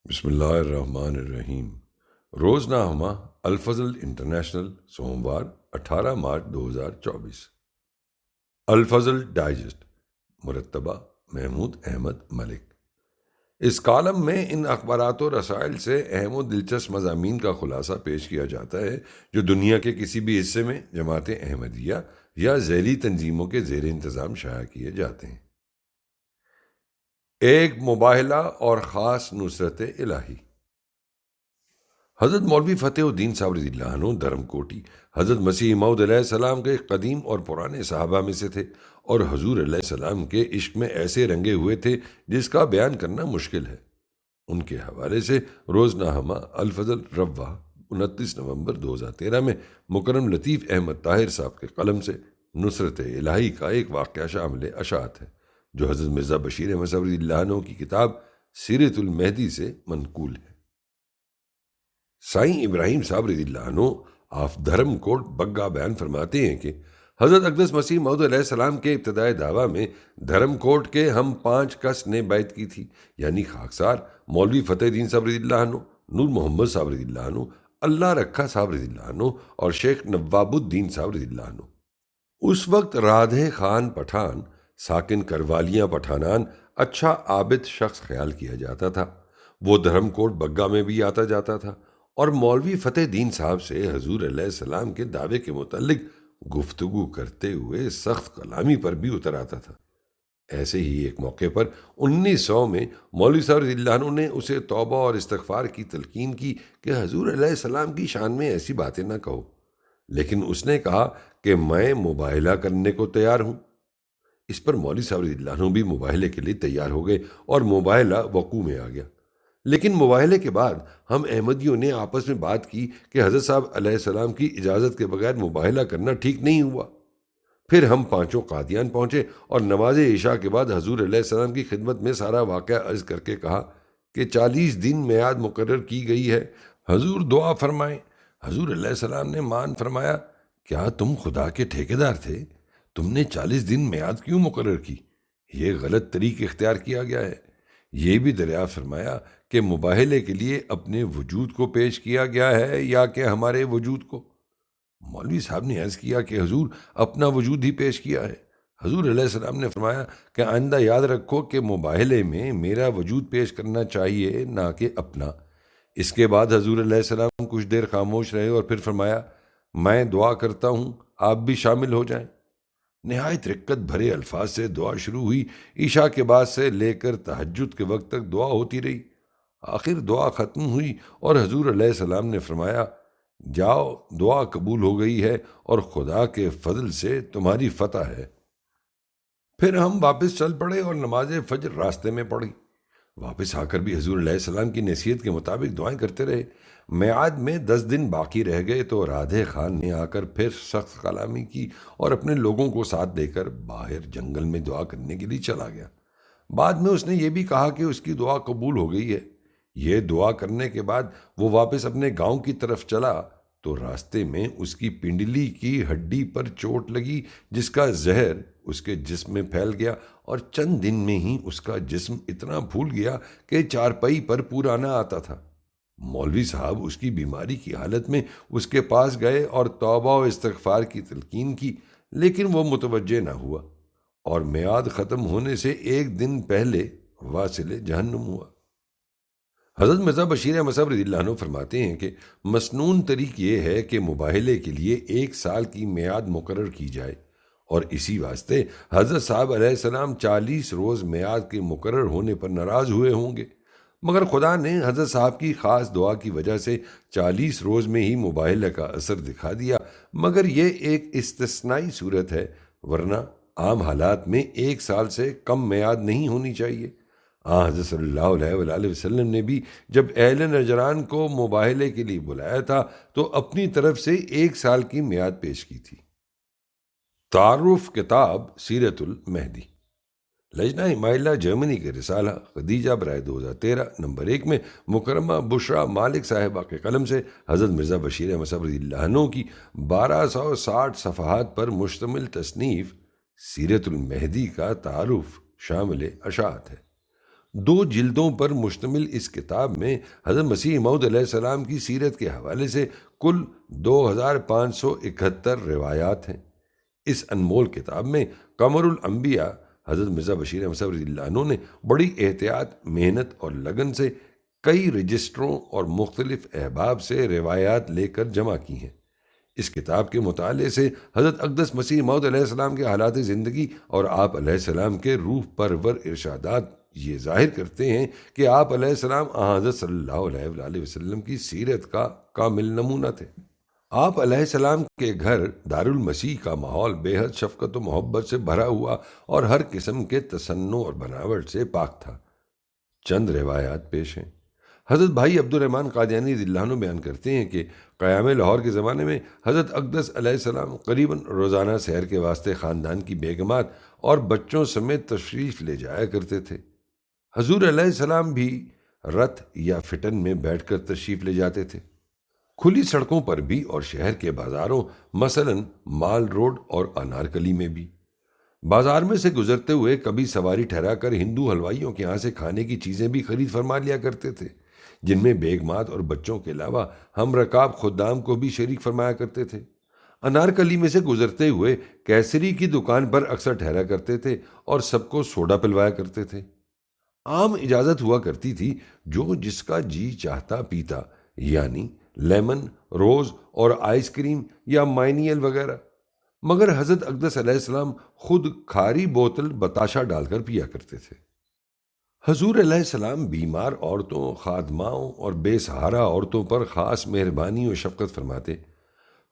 بسم اللہ الرحمن الرحیم۔ روزنامہ الفضل انٹرنیشنل، سوموار 18 مارچ 2024۔ الفضل ڈائجسٹ، مرتبہ محمود احمد ملک۔ اس کالم میں ان اخبارات و رسائل سے اہم و دلچسپ مضامین کا خلاصہ پیش کیا جاتا ہے جو دنیا کے کسی بھی حصے میں جماعت احمدیہ یا ذیلی تنظیموں کے زیر انتظام شائع کیے جاتے ہیں۔ ایک مباہلہ اور خاص نصرت الہی۔ حضرت مولوی فتح الدین صاحب رضی اللہ عنہ دھرم کوٹی حضرت مسیح موعود علیہ السلام کے قدیم اور پرانے صحابہ میں سے تھے اور حضور علیہ السلام کے عشق میں ایسے رنگے ہوئے تھے جس کا بیان کرنا مشکل ہے۔ ان کے حوالے سے روزنامہ الفضل رواں 29 نومبر 2013 میں مکرم لطیف احمد طاہر صاحب کے قلم سے نصرت الہی کا ایک واقعہ شامل اشاعت ہے جو حضرت مرزا بشیر احمد صاحب رضی اللہ عنہ کی کتاب سیرت المہدی سے منقول ہے۔ سائیں ابراہیم صاحب رضی اللہ عنہ آف دھرم کوٹ بگا بیان فرماتے ہیں کہ حضرت اقدس مسیح موعود علیہ السلام کے ابتدائی دعویٰ میں دھرم کوٹ کے ہم 5 کس نے بیعت کی تھی، یعنی خاکسار مولوی فتح الدین صاحب رضی اللہ عنہ، نور محمد صاحب رضی اللہ عنہ، اللہ رکھا صاحب رضی اللہ عنہ اور شیخ نواب الدین صاحب رضی اللہ عنہ۔ اس وقت رادھے خان پٹھان ساکن کروالیاں پٹھانان اچھا عابد شخص خیال کیا جاتا تھا۔ وہ دھرم کوٹ بگا میں بھی آتا جاتا تھا اور مولوی فتح دین صاحب سے حضور علیہ السلام کے دعوے کے متعلق گفتگو کرتے ہوئے سخت کلامی پر بھی اتر آتا تھا۔ ایسے ہی ایک موقع پر 1900 میں مولوی صاحب رضی اللہ عنہ نے اسے توبہ اور استغفار کی تلقین کی کہ حضور علیہ السلام کی شان میں ایسی باتیں نہ کہو، لیکن اس نے کہا کہ میں مباہلہ کرنے کو تیار ہوں۔ اس پر مولوی صاحب رضی اللہ عنہ بھی مباہلے کے لیے تیار ہو گئے اور مباہلہ وقوع میں آ گیا۔ لیکن مباہلے کے بعد ہم احمدیوں نے آپس میں بات کی کہ حضرت صاحب علیہ السلام کی اجازت کے بغیر مباہلہ کرنا ٹھیک نہیں ہوا۔ پھر ہم 5 قادیان پہنچے اور نماز عشاء کے بعد حضور علیہ السلام کی خدمت میں سارا واقعہ عرض کر کے کہا کہ 40 دن میعاد مقرر کی گئی ہے، حضور دعا فرمائیں۔ حضور علیہ السلام نے مان فرمایا، کیا تم خدا کے ٹھیکیدار تھے؟ تم نے 40 دن میعاد کیوں مقرر کی؟ یہ غلط طریق اختیار کیا گیا ہے۔ یہ بھی دریافت فرمایا کہ مباہلے کے لیے اپنے وجود کو پیش کیا گیا ہے یا کہ ہمارے وجود کو؟ مولوی صاحب نے عرض کیا کہ حضور اپنا وجود ہی پیش کیا ہے۔ حضور علیہ السلام نے فرمایا کہ آئندہ یاد رکھو کہ مباہلے میں میرا وجود پیش کرنا چاہیے نہ کہ اپنا۔ اس کے بعد حضور علیہ السلام کچھ دیر خاموش رہے اور پھر فرمایا، میں دعا کرتا ہوں آپ بھی شامل ہو جائیں۔ نہایت رقت بھرے الفاظ سے دعا شروع ہوئی۔ عشاء کے بعد سے لے کر تہجد کے وقت تک دعا ہوتی رہی۔ آخر دعا ختم ہوئی اور حضور علیہ السلام نے فرمایا، جاؤ دعا قبول ہو گئی ہے اور خدا کے فضل سے تمہاری فتح ہے۔ پھر ہم واپس چل پڑے اور نماز فجر راستے میں پڑھی۔ واپس آ کر بھی حضور علیہ السلام کی نصیحت کے مطابق دعائیں کرتے رہے۔ میعاد میں 10 دن باقی رہ گئے تو رادھے خان نے آ کر پھر سخت کلامی کی اور اپنے لوگوں کو ساتھ لے کر باہر جنگل میں دعا کرنے کے لیے چلا گیا۔ بعد میں اس نے یہ بھی کہا کہ اس کی دعا قبول ہو گئی ہے۔ یہ دعا کرنے کے بعد وہ واپس اپنے گاؤں کی طرف چلا تو راستے میں اس کی پنڈلی کی ہڈی پر چوٹ لگی جس کا زہر اس کے جسم میں پھیل گیا اور چند دن میں ہی اس کا جسم اتنا پھول گیا کہ چارپائی پر پورا نہ آتا تھا۔ مولوی صاحب اس کی بیماری کی حالت میں اس کے پاس گئے اور توبہ و استغفار کی تلقین کی، لیکن وہ متوجہ نہ ہوا اور میعاد ختم ہونے سے 1 دن پہلے واصل جہنم ہوا۔ حضرت مرزا بشیر احمد صاحب رضی اللہ عنہ فرماتے ہیں کہ مسنون طریق یہ ہے کہ مباہلے کے لیے 1 سال کی میعاد مقرر کی جائے، اور اسی واسطے حضرت صاحب علیہ السلام 40 روز میعاد کے مقرر ہونے پر ناراض ہوئے ہوں گے، مگر خدا نے حضرت صاحب کی خاص دعا کی وجہ سے 40 روز میں ہی مباہلے کا اثر دکھا دیا، مگر یہ ایک استثنائی صورت ہے، ورنہ عام حالات میں 1 سال سے کم میعاد نہیں ہونی چاہیے۔ حضرت صلی اللہ علیہ وآلہ وسلم نے بھی جب اہل نجران کو مباہلے کے لیے بلایا تھا تو اپنی طرف سے 1 سال کی میعاد پیش کی تھی۔ تعارف کتاب سیرت المہدی، لجنہ ہمائلہ جرمنی کے رسالہ خدیجہ برائے 2013 نمبر 1 میں مکرمہ بشرا مالک صاحبہ کے قلم سے حضرت مرزا بشیر احمد صاحب رضی اللہ عنہ کی 1260 صفحات پر مشتمل تصنیف سیرت المہدی کا تعارف شامل اشاعت ہے۔ 2 جلدوں پر مشتمل اس کتاب میں حضرت مسیح موعود علیہ السلام کی سیرت کے حوالے سے کل 2571 روایات ہیں۔ اس انمول کتاب میں قمر الانبیاء حضرت مرزا بشیر احمد صاحب رضی اللہ عنہ نے بڑی احتیاط، محنت اور لگن سے کئی رجسٹروں اور مختلف احباب سے روایات لے کر جمع کی ہیں۔ اس کتاب کے مطالعے سے حضرت اقدس مسیح موعود علیہ السلام کے حالات زندگی اور آپ علیہ السلام کے روح پرور ارشادات یہ ظاہر کرتے ہیں کہ آپ علیہ السلام حضرت صلی اللہ علیہ وآلہ وسلم کی سیرت کا کامل نمونہ تھے۔ آپ علیہ السلام کے گھر دارالمسیح کا ماحول بے حد شفقت و محبت سے بھرا ہوا اور ہر قسم کے تصنع اور بناوٹ سے پاک تھا۔ چند روایات پیش ہیں۔ حضرت بھائی عبد الرحمن قادیانی رضی اللہ عنہ بیان کرتے ہیں کہ قیام لاہور کے زمانے میں حضرت اقدس علیہ السلام قریباً روزانہ سحر کے واسطے خاندان کی بیگمات اور بچوں سمیت تشریف لے جایا کرتے تھے۔ حضور علیہ السلام بھی رتھ یا فٹن میں بیٹھ کر تشریف لے جاتے تھے۔ کھلی سڑکوں پر بھی اور شہر کے بازاروں مثلاً مال روڈ اور انارکلی میں بھی بازار میں سے گزرتے ہوئے کبھی سواری ٹھہرا کر ہندو حلوائیوں کے یہاں سے کھانے کی چیزیں بھی خرید فرما لیا کرتے تھے، جن میں بیگمات اور بچوں کے علاوہ ہم رکاب خدام کو بھی شریک فرمایا کرتے تھے۔ انارکلی میں سے گزرتے ہوئے کیسری کی دکان پر اکثر ٹھہرا کرتے تھے اور سب کو سوڈا پلوایا کرتے تھے۔ عام اجازت ہوا کرتی تھی، جو جس کا جی چاہتا پیتا، یعنی لیمن، روز اور آئس کریم یا مائنیل وغیرہ، مگر حضرت اقدس علیہ السلام خود کھاری بوتل بتاشا ڈال کر پیا کرتے تھے۔ حضور علیہ السلام بیمار عورتوں، خادماؤں اور بے سہارا عورتوں پر خاص مہربانی و شفقت فرماتے۔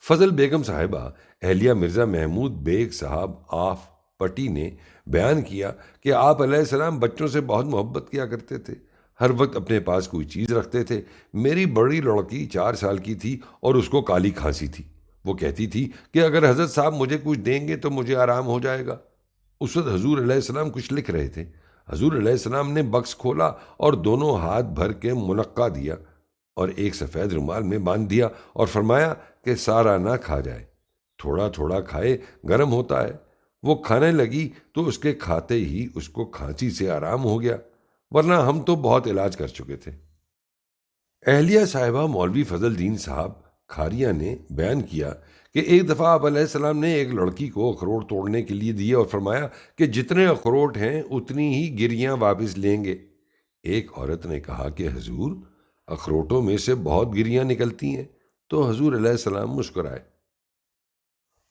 فضل بیگم صاحبہ اہلیہ مرزا محمود بیگ صاحب آف پٹی نے بیان کیا کہ آپ علیہ السلام بچوں سے بہت محبت کیا کرتے تھے، ہر وقت اپنے پاس کوئی چیز رکھتے تھے۔ میری بڑی لڑکی 4 سال کی تھی اور اس کو کالی کھانسی تھی۔ وہ کہتی تھی کہ اگر حضرت صاحب مجھے کچھ دیں گے تو مجھے آرام ہو جائے گا۔ اس وقت حضور علیہ السلام کچھ لکھ رہے تھے۔ حضور علیہ السلام نے بکس کھولا اور دونوں ہاتھ بھر کے منقہ دیا اور ایک سفید رومال میں باندھ دیا اور فرمایا کہ سارا نہ کھا جائے، تھوڑا تھوڑا کھائے، گرم ہوتا ہے۔ وہ کھانے لگی تو اس کے کھاتے ہی اس کو کھانسی سے آرام ہو گیا، ورنہ ہم تو بہت علاج کر چکے تھے۔ اہلیہ صاحبہ مولوی فضل دین صاحب کھاریا نے بیان کیا کہ ایک دفعہ آپ علیہ السلام نے ایک لڑکی کو اخروٹ توڑنے کے لیے دیے اور فرمایا کہ جتنے اخروٹ ہیں اتنی ہی گریاں واپس لیں گے۔ ایک عورت نے کہا کہ حضور، اخروٹوں میں سے بہت گریاں نکلتی ہیں، تو حضور علیہ السلام مسکرائے۔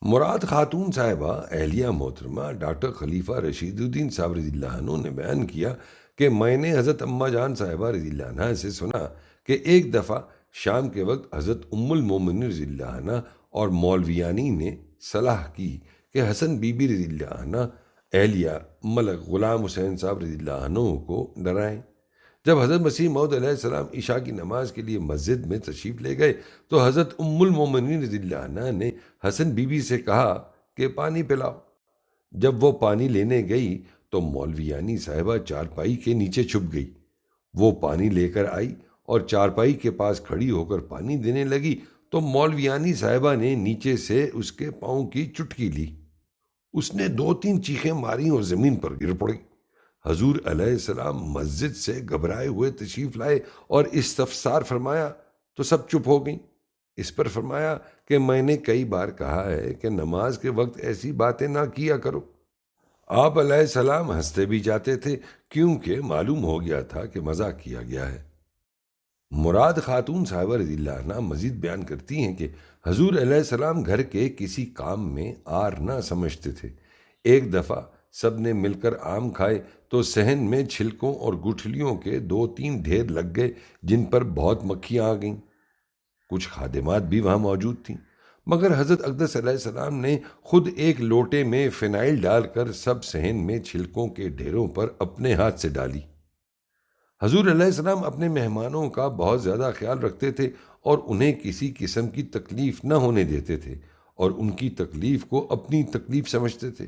مراد خاتون صاحبہ اہلیہ محترمہ ڈاکٹر خلیفہ رشید الدین صاحب رضی اللہ عنہ نے بیان کیا کہ میں نے حضرت اماں جان صاحبہ رضی اللہ عنہ سے سنا کہ ایک دفعہ شام کے وقت حضرت ام المومنین رضی اللہ عنہ اور مولویانی نے صلاح کی کہ حسن بی بی رضی اللہ عنہ اہلیہ ملک غلام حسین صاحب رضی اللہ عنہ کو ڈرائیں۔ جب حضرت مسیح موعود علیہ السلام عشاء کی نماز کے لیے مسجد میں تشریف لے گئے تو حضرت ام المومنین رضی اللہ عنہ نے حسن بی بی سے کہا کہ پانی پلاؤ۔ جب وہ پانی لینے گئی تو مولویانی صاحبہ چارپائی کے نیچے چھپ گئی۔ وہ پانی لے کر آئی اور چارپائی کے پاس کھڑی ہو کر پانی دینے لگی تو مولویانی صاحبہ نے نیچے سے اس کے پاؤں کی چٹکی لی۔ اس نے 2-3 چیخیں ماری اور زمین پر گر پڑی۔ حضور علیہ السلام مسجد سے گھبرائے ہوئے تشریف لائے اور استفسار فرمایا تو سب چپ ہو گئیں۔ اس پر فرمایا کہ میں نے کئی بار کہا ہے کہ نماز کے وقت ایسی باتیں نہ کیا کرو۔ آپ علیہ السلام ہنستے بھی جاتے تھے کیونکہ معلوم ہو گیا تھا کہ مذاق کیا گیا ہے۔ مراد خاتون صاحبہ رضی اللہ عنہ مزید بیان کرتی ہیں کہ حضور علیہ السلام گھر کے کسی کام میں آر نہ سمجھتے تھے۔ ایک دفعہ سب نے مل کر آم کھائے تو صحن میں چھلکوں اور گٹھلیوں کے 2-3 ڈھیر لگ گئے جن پر بہت مکھیاں آ گئیں۔ کچھ خادمات بھی وہاں موجود تھیں، مگر حضرت اقدس علیہ السلام نے خود ایک لوٹے میں فنائل ڈال کر سب صحن میں چھلکوں کے ڈھیروں پر اپنے ہاتھ سے ڈالی۔ حضور علیہ السلام اپنے مہمانوں کا بہت زیادہ خیال رکھتے تھے اور انہیں کسی قسم کی تکلیف نہ ہونے دیتے تھے اور ان کی تکلیف کو اپنی تکلیف سمجھتے تھے۔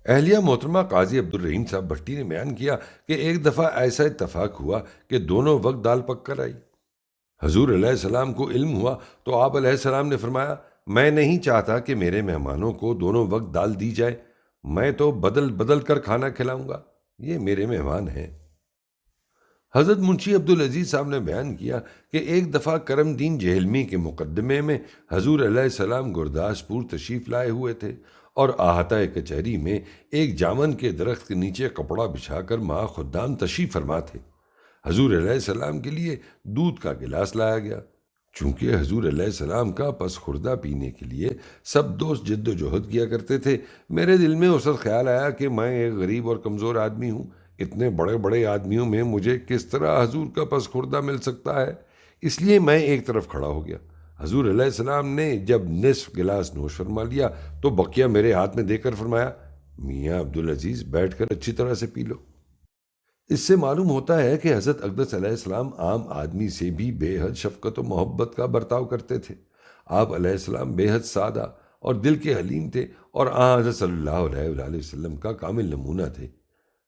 اہلیہ محترمہ قاضی عبد الرحیم صاحب بھٹی نے بیان کیا کہ ایک دفعہ ایسا اتفاق ہوا کہ دونوں وقت دال پک کر آئی۔ حضور علیہ السلام کو علم ہوا تو آپ علیہ السلام نے فرمایا، میں نہیں چاہتا کہ میرے مہمانوں کو دونوں وقت دال دی جائے، میں تو بدل بدل کر کھانا کھلاؤں گا، یہ میرے مہمان ہیں۔ حضرت منشی عبدالعزیز صاحب نے بیان کیا کہ ایک دفعہ کرم دین جہلمی کے مقدمے میں حضور علیہ السلام گرداسپور تشریف لائے ہوئے تھے اور احاطہ کچہری میں ایک جامن کے درخت کے نیچے کپڑا بچھا کر ماں خدام تشریف فرما تھے۔ حضور علیہ السلام کے لیے دودھ کا گلاس لایا گیا۔ چونکہ حضور علیہ السلام کا پس خوردہ پینے کے لیے سب دوست جد و جہد کیا کرتے تھے، میرے دل میں اس وقت خیال آیا کہ میں ایک غریب اور کمزور آدمی ہوں، اتنے بڑے بڑے آدمیوں میں مجھے کس طرح حضور کا پس خوردہ مل سکتا ہے؟ اس لیے میں ایک طرف کھڑا ہو گیا۔ حضور علیہ السلام نے جب نصف گلاس نوش فرما لیا تو بقیہ میرے ہاتھ میں دے کر فرمایا، میاں عبدالعزیز بیٹھ کر اچھی طرح سے پی لو۔ اس سے معلوم ہوتا ہے کہ حضرت اقدس علیہ السلام عام آدمی سے بھی بے حد شفقت و محبت کا برتاؤ کرتے تھے۔ آپ علیہ السلام بے حد سادہ اور دل کے حلیم تھے اور حضرت صلی اللہ علیہ وآلہ وسلم کا کامل نمونہ تھے۔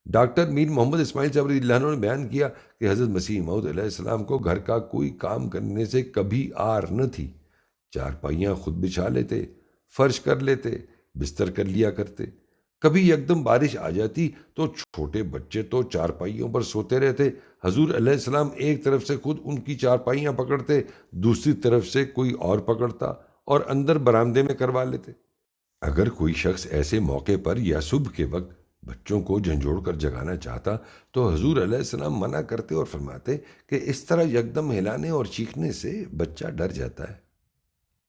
ڈاکٹر میر محمد اسماعیل صاحب رضی اللہ عنہ نے بیان کیا کہ حضرت مسیح موعود علیہ السلام کو گھر کا کوئی کام کرنے سے کبھی آر نہ تھی۔ چارپائیاں خود بچھا لیتے، فرش کر لیتے، بستر کر لیا کرتے۔ کبھی یکدم بارش آ جاتی تو چھوٹے بچے تو چارپائیوں پر سوتے رہتے، حضور علیہ السلام ایک طرف سے خود ان کی چارپائیاں پکڑتے، دوسری طرف سے کوئی اور پکڑتا اور اندر برآمدے میں کروا لیتے۔ اگر کوئی شخص ایسے موقع پر یا صبح کے وقت بچوں کو جھنجھوڑ کر جگانا چاہتا تو حضور علیہ السلام منع کرتے اور فرماتے کہ اس طرح یکدم ہلانے اور چیخنے سے بچہ ڈر جاتا ہے،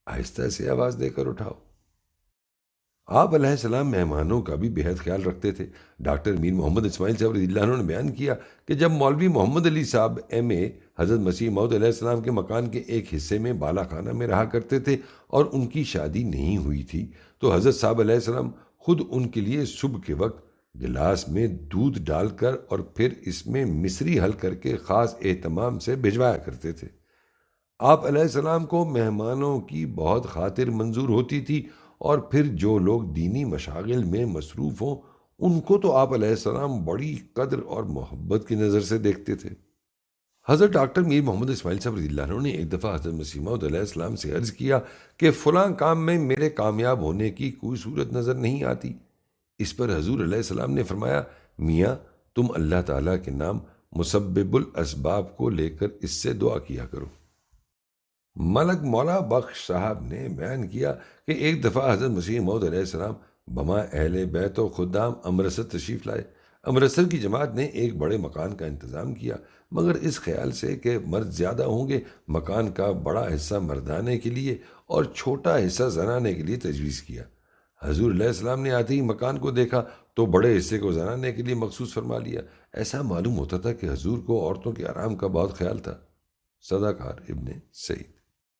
آہستہ سے آواز دے کر اٹھاؤ۔ آپ علیہ السلام مہمانوں کا بھی بہت خیال رکھتے تھے۔ ڈاکٹر میر محمد اسماعیل صاحب رضی اللہ عنہ نے بیان کیا کہ جب مولوی محمد علی صاحب ایم اے حضرت مسیح موعود علیہ السلام کے مکان کے ایک حصے میں بالا خانہ میں رہا کرتے تھے اور ان کی شادی نہیں ہوئی تھی تو حضرت صاحب علیہ السلام خود ان کے لیے صبح کے وقت گلاس میں دودھ ڈال کر اور پھر اس میں مصری حل کر کے خاص اہتمام سے بھجوایا کرتے تھے۔ آپ علیہ السلام کو مہمانوں کی بہت خاطر منظور ہوتی تھی اور پھر جو لوگ دینی مشاغل میں مصروف ہوں ان کو تو آپ علیہ السلام بڑی قدر اور محبت کی نظر سے دیکھتے تھے۔ حضرت ڈاکٹر میر محمد اسماعیل صاحب رضی اللہ عنہ نے ایک دفعہ حضرت مسیح موعود علیہ السلام سے عرض کیا کہ فلاں کام میں میرے کامیاب ہونے کی کوئی صورت نظر نہیں آتی۔ اس پر حضور علیہ السلام نے فرمایا، میاں تم اللہ تعالیٰ کے نام مسبب الاسباب کو لے کر اس سے دعا کیا کرو۔ ملک مولا بخش صاحب نے بیان کیا کہ ایک دفعہ حضرت مسیح موعود علیہ السلام بما اہل بیت و خدام امرتسر تشریف لائے۔ امرتسر کی جماعت نے ایک بڑے مکان کا انتظام کیا، مگر اس خیال سے کہ مرد زیادہ ہوں گے مکان کا بڑا حصہ مردانے کے لیے اور چھوٹا حصہ زنانے کے لیے تجویز کیا۔ حضور علیہ السلام نے آتے ہی مکان کو دیکھا تو بڑے حصے کو زنانے کے لیے مخصوص فرما لیا۔ ایسا معلوم ہوتا تھا کہ حضور کو عورتوں کے آرام کا بہت خیال تھا۔ صداقار ابن سعید۔